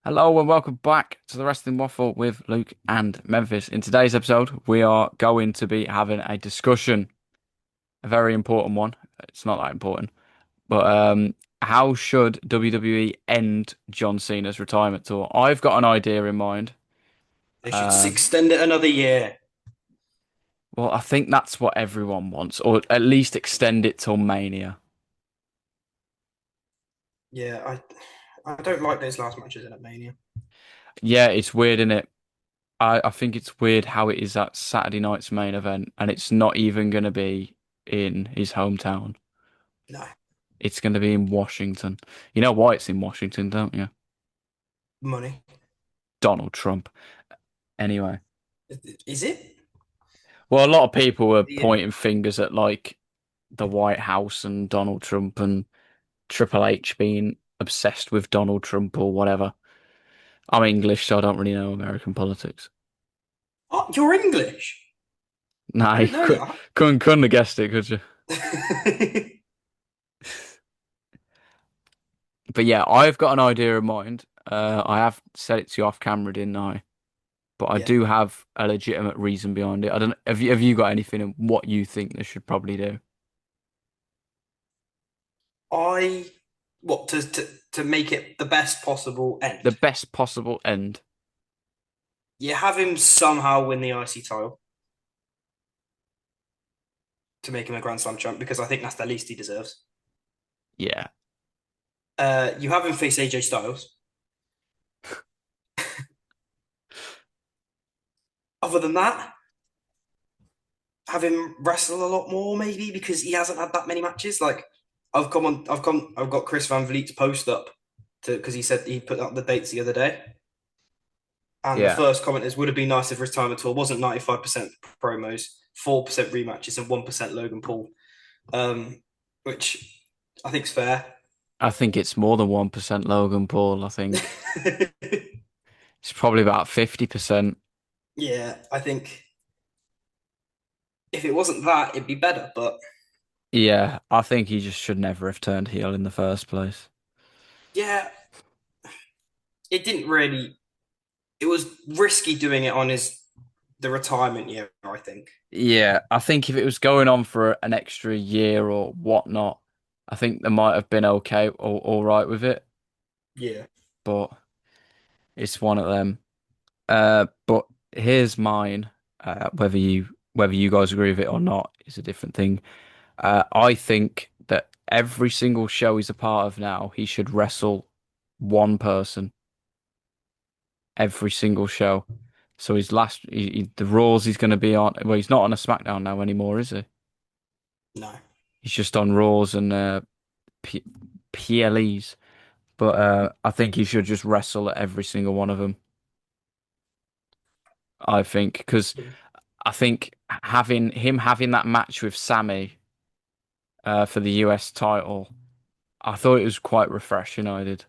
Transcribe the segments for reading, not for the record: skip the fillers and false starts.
Hello and welcome back to the Wrestling Waffle with Luke and Memphis. In today's episode, we are going to be having a discussion, a very important one. It's not that important, but how should WWE end John Cena's retirement tour? I've got an idea in mind. They should Uh, extend it another year. well, I think that's what everyone wants, or at least extend it till Mania. Yeah, I don't like those last matches in Mania. Yeah, it's weird, isn't it? I think it's weird how it is that Saturday night's main event, and it's not even going to be in his hometown. No, It's going to be in Washington. You know why it's in Washington, don't you? money. Donald Trump. Anyway. Is it? Well, a lot of people were Yeah. pointing fingers at like the White House and Donald Trump and Triple H being obsessed with Donald Trump or whatever. I'm English, so I don't really know American politics. Oh, you're English. I Nah, you didn't know couldn't have guessed it, could you? that. But yeah, I've got an idea in mind. I have said it to you off camera, didn't I? But I Yeah, do have a legitimate reason behind it. I don't. Have you got anything in what you think they should probably do? I what to make it the best possible The end. best possible end. You have him somehow win the IC title to make him a Grand Slam champ because I think that's the least he deserves. Yeah, You have him face AJ Styles. Other than that, have him wrestle a lot more, maybe because he hasn't had that many matches. Like I've got Chris Van Vliet's post up to because he said he put up the dates the other day, and the yeah. first comment is, "Would have been nice if his time at all wasn't 95% promos, 4% rematches, and 1% Logan Paul," which I think is fair. I think it's more than 1% Logan Paul. I think it's probably about 50%. Yeah, I think if it wasn't that, it'd be better. But Yeah, I think he just should never have turned heel in the first place. yeah, it didn't really. It was risky doing it on his the retirement year, I think. Yeah, I think if it was going on for an extra year or whatnot, I think they might have been okay or all right with it. Yeah. But it's one of them. But here's mine. Whether you guys agree with it or not is a different thing. I think that every single show he's a part of now, he should wrestle one person every single show. So his the Raws he's going to be on. Well, he's not on a SmackDown now anymore, is he? No. He's just on Raws and P PLEs. But I think he should just wrestle at every single one of them. I think because I think having that match with Sammy for the US title, I thought it was quite refreshing. I did.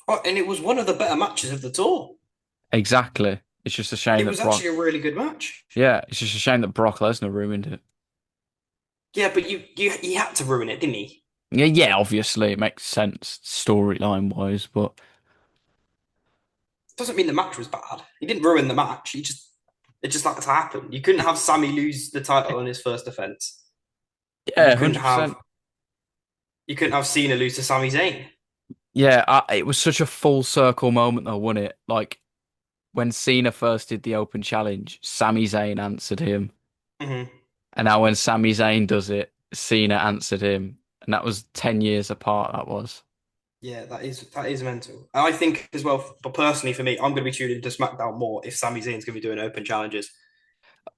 Oh, and it was one of the better matches of the tour. Exactly. It's just a shame It that was Brock. actually a really good match. Yeah, it's just a shame that Brock Lesnar ruined it. Yeah, but you he had to ruin it, didn't he? Yeah, yeah. Obviously, it makes sense storyline wise, but Doesn't mean the match was bad. He didn't ruin the match. It just had to happen. You couldn't have Sammy lose the title on his first defense, and yeah, 100%. you couldn't have Cena lose to Sami Zayn. Yeah, it was such a full circle moment though, wasn't it? Like when Cena first did the open challenge, Sami Zayn answered him, Hmm. and now when Sami Zayn does it, Cena answered him, and that was 10 years apart. That was. Yeah, that is mental. I think as well, but personally for me, I'm going to be tuning into SmackDown more if Sami Zayn's going to be doing open challenges.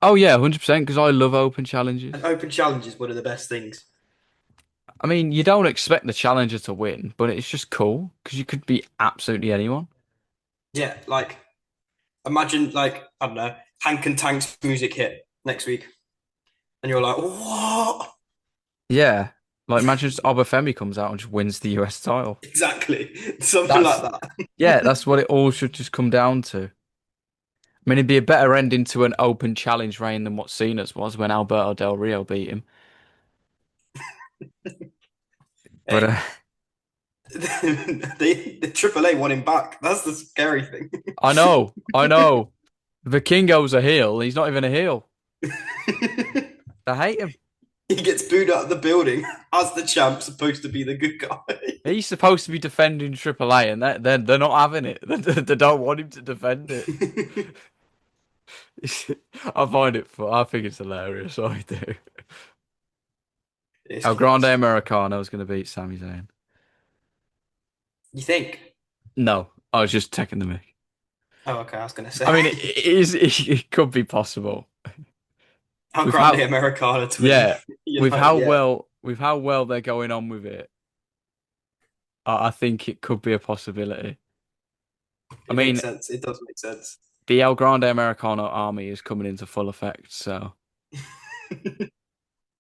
Oh yeah, 100%. Because I love open challenges. And open challenge is one of the best things. I mean, you don't expect the challenger to win, but it's just cool because you could be absolutely anyone. Yeah, like imagine like I don't know, Hank and Tank's music hit next week, and you're like, what? Yeah. Like imagine just Obafemi comes out and just wins the US title. Exactly, something like That's that. yeah, that's what it all should just come down to. I mean, it'd be a better ending to an open challenge reign than what Cena's was when Alberto Del Rio beat him. But Hey, The AAA want him back. That's the scary thing. I know, I know. The Kingo's a heel. He's not even a heel. They hate him. He gets booed out of the building as the champ, supposed to be the good guy. He's supposed to be defending AAA, and they're not having it. They don't want him to defend it. I find it fun. I think it's hilarious. I do. It's El Grande class. Americano is going to beat Sami Zayn. You think? No, I was just taking the mic. Oh, okay. I was gonna I say mean, it is. It could be possible how with Grande how, Americana to win yeah, United. Yeah, with how well they're going on with it. I think it could be a possibility. I it makes mean, sense. It does make sense. the El Grande Americano army is coming into full effect, so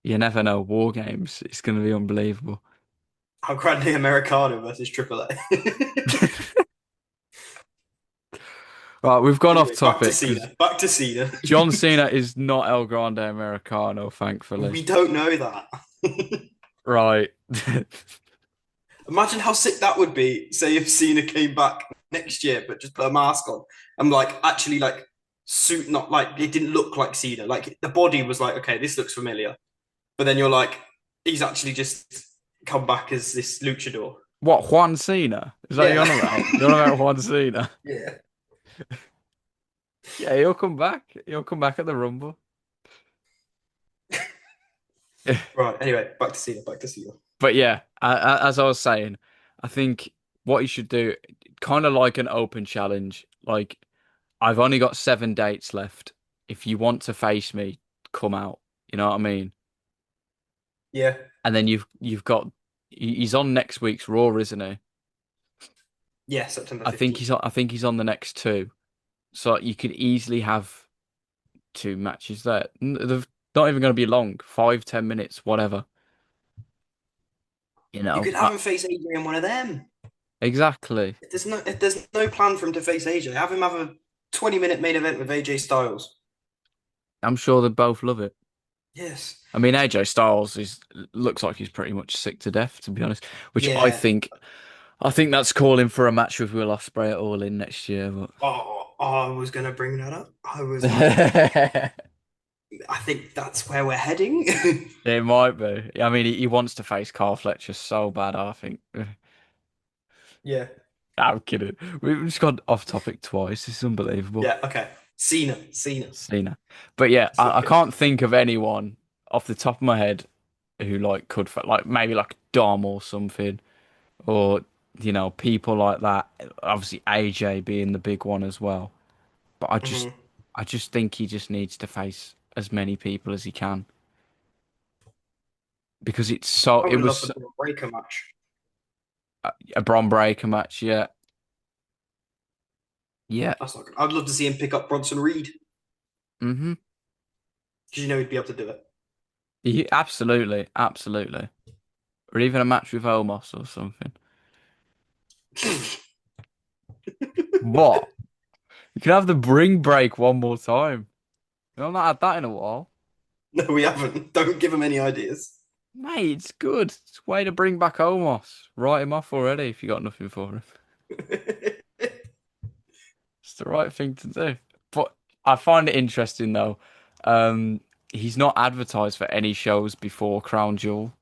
you never know. War games, it's going to be unbelievable. How Grande Americana versus Triple A. Right, we've gone off Anyway, back to topic because Cena. Back to Cena. John Cena is not El Grande Americano, thankfully. We don't know that. Right. Imagine how sick that would be. Say if Cena came back next year, but just put a mask on and like actually like suit, not like it didn't look like Cena. Like the body was like, okay, this looks familiar. But then you're like, he's actually just come back as this luchador. What, Juan Cena? Is that what you're Yeah. on about? You're on about Juan Cena? Yeah. Yeah, he'll come back. He'll come back at the Rumble. Right. Anyway, back to Cena. Back to Cena. But yeah, as I was saying, I think what you should do, kind of like an open challenge. Like, I've only got 7 dates left. If you want to face me, come out. You know what I mean? Yeah. And then you've got he's on next week's Raw, isn't he? Yeah. September 15th. I think he's on the next two. So you could easily have two matches there. They're not even going to be long, 5, 10 minutes, whatever. You You know, could have him face AJ in one of them. exactly. If there's no plan for him to face AJ, have him have a 20-minute main event with AJ Styles. I'm sure they both love it. Yes. I mean, AJ Styles is looks like he's pretty much sick to death, to be honest. Which Yeah. I think that's calling for a match with Will Ospreay at All In next year. I was gonna bring that up. I was like, But I think that's where we're heading. it might be. I mean, he wants to face Carl Fletcher so bad. I think. Yeah. I'm kidding. We've just gone off topic twice. This is unbelievable. Yeah. Okay. Cena. Cena. Cena. But yeah, Let's I look at. can't think of anyone off the top of my head who like could like maybe like Dom or something, or people like that. Obviously AJ being the big one as well. But Mhm. I just think he just needs to face as many people as he can because I it would love the was Braun Breaker match. a Bron Breakker match. Yeah, yeah. That's not good. I'd love to see him pick up Bronson Reed hmm because you know he'd be able to do it. Absolutely, absolutely. Or even a match with Omos or something. What? You can have the bring break one more time. I've not had that in a while. No, we haven't. Don't give him any ideas. Mate, it's good. It's a way to bring back Omos. Write him off already if you got nothing for him. It's the right thing to do. But I find it interesting though. Um, he's not advertised for any shows before Crown Jewel,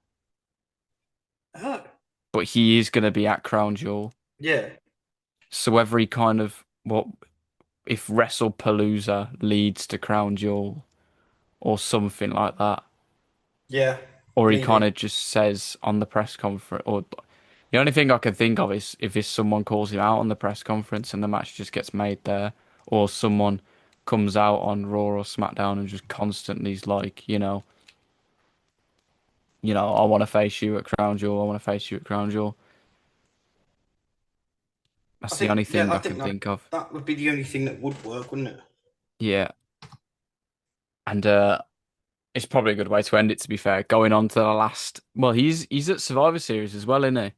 Oh, but he is going to be at Crown Jewel. yeah, So whether he kind of what if WrestlePalooza leads to Crown Jewel or something like that, yeah, or he kind maybe. of just says on the press conference, or the only thing I can think of is if someone calls him out on the press conference and the match just gets made there, or someone comes out on Raw or SmackDown and just constantly is like, I want to face you at Crown Jewel, I want to face you at Crown Jewel. I That's the only think, yeah, thing I I think can that think of. that would be the only thing that would work, wouldn't it? Yeah, and it's probably a good way to end it. To be fair, going on to the last. Well, he's at Survivor Series as well, isn't he?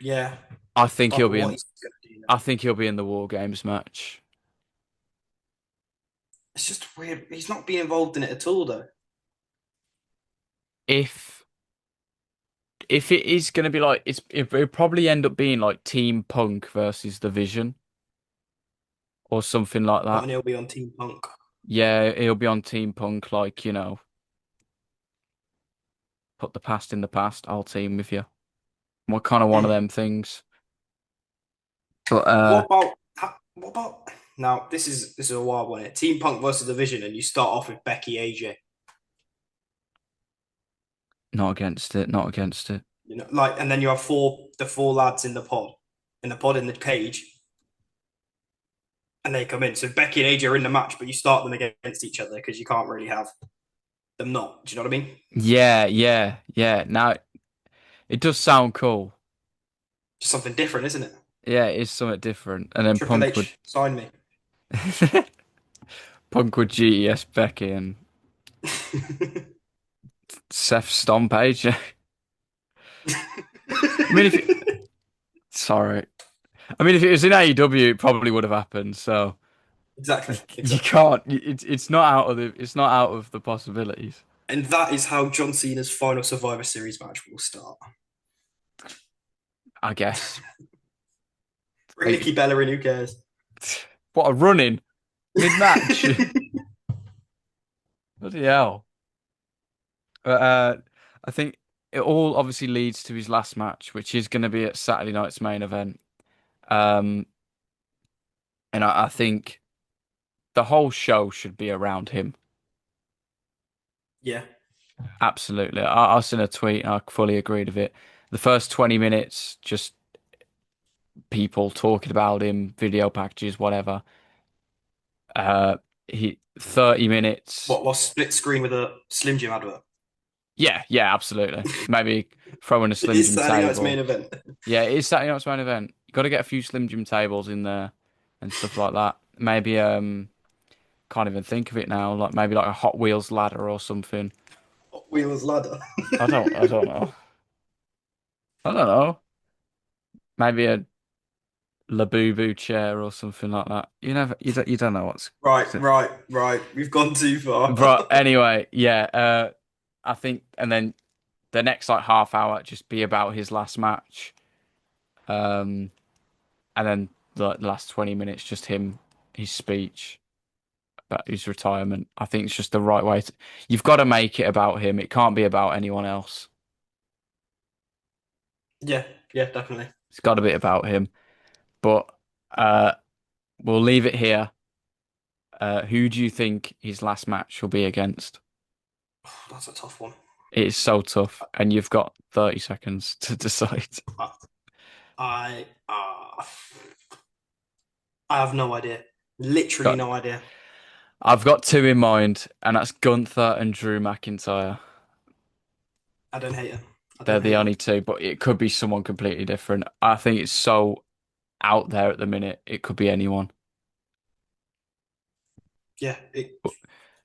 Yeah, I think I he'll don't know be what in. he's going to do now. I think he'll be in the War Games match. It's just weird. He's not being involved in it at all, though. If if it is gonna be like it'll probably end up being like Team Punk versus the Vision or something like But that. and he'll be on Team Punk. Yeah, it'll be on Team Punk, like, put the past in the past. I'll team with you. What kind of one of Mm. them things? But What about now? This is a wild one here. Team Punk versus Division, and you start off with Becky AJ. not against it, not against it. You know, like, and then you have the four lads in the cage, and they come in. So Becky and AJ are in the match, but you start them against each other because you can't really have them not. Do you know what I mean? Yeah, yeah, yeah. Now it does sound cool. Just something different, isn't it? Yeah, it is something different. And then Triple H, sign me. Punk would GES Becky and Seth Stompage. I mean, if it, sorry, I mean if it was in AEW, it probably would have happened. So Exactly, you exactly. can't. It's not out of the possibilities. And that is how John Cena's final Survivor Series match will start. I guess. Bring Like, Nikki Bella in, who cares? what a running mid match. Bloody hell. But I think it all obviously leads to his last match, which is going to be at Saturday night's main event. Um, and I think the whole show should be around him. Yeah, Absolutely. I seen a tweet. I fully agreed with it. The first 20 minutes, just people talking about him, video packages, whatever. Uh, he 30 minutes. what split screen with a Slim Jim advert? Yeah, yeah, absolutely. Maybe throw in a It Slim is Jim Saturday night's main table. event. Yeah, it is Saturday night's main event. You got to get a few Slim Jim tables in there and stuff like that. Maybe can't even think of it now. Like maybe like a Hot Wheels ladder or something. Wheeler's ladder. I don't know. I don't know. Maybe a Labubu chair or something like that. You don't know what's. Right. We've gone too far. But anyway, yeah. I think, and then the next like half hour just be about his last match. Um, and then the last 20 minutes just his speech about his retirement. I think it's just the right way to. You've got to make it about him. It can't be about anyone else. Yeah, yeah, definitely. It's got to be about him. But uh, we'll leave it here. Who do you think his last match will be against? That's a tough one. It is so tough, and you've got 30 seconds to decide. I, I have no idea. Literally Got, no idea. I've got two in mind, and that's Gunther and Drew McIntyre. I don't hate it. I They're don't the hate it. only two, but it could be someone completely different. I think it's so out there at the minute. It could be anyone. Yeah, it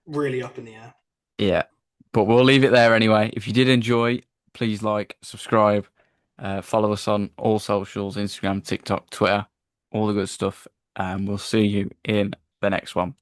really up in the air. Yeah, but we'll leave it there anyway. If you did enjoy, please like, subscribe, follow us on all socials, Instagram, TikTok, Twitter, all the good stuff. And we'll see you in the next one.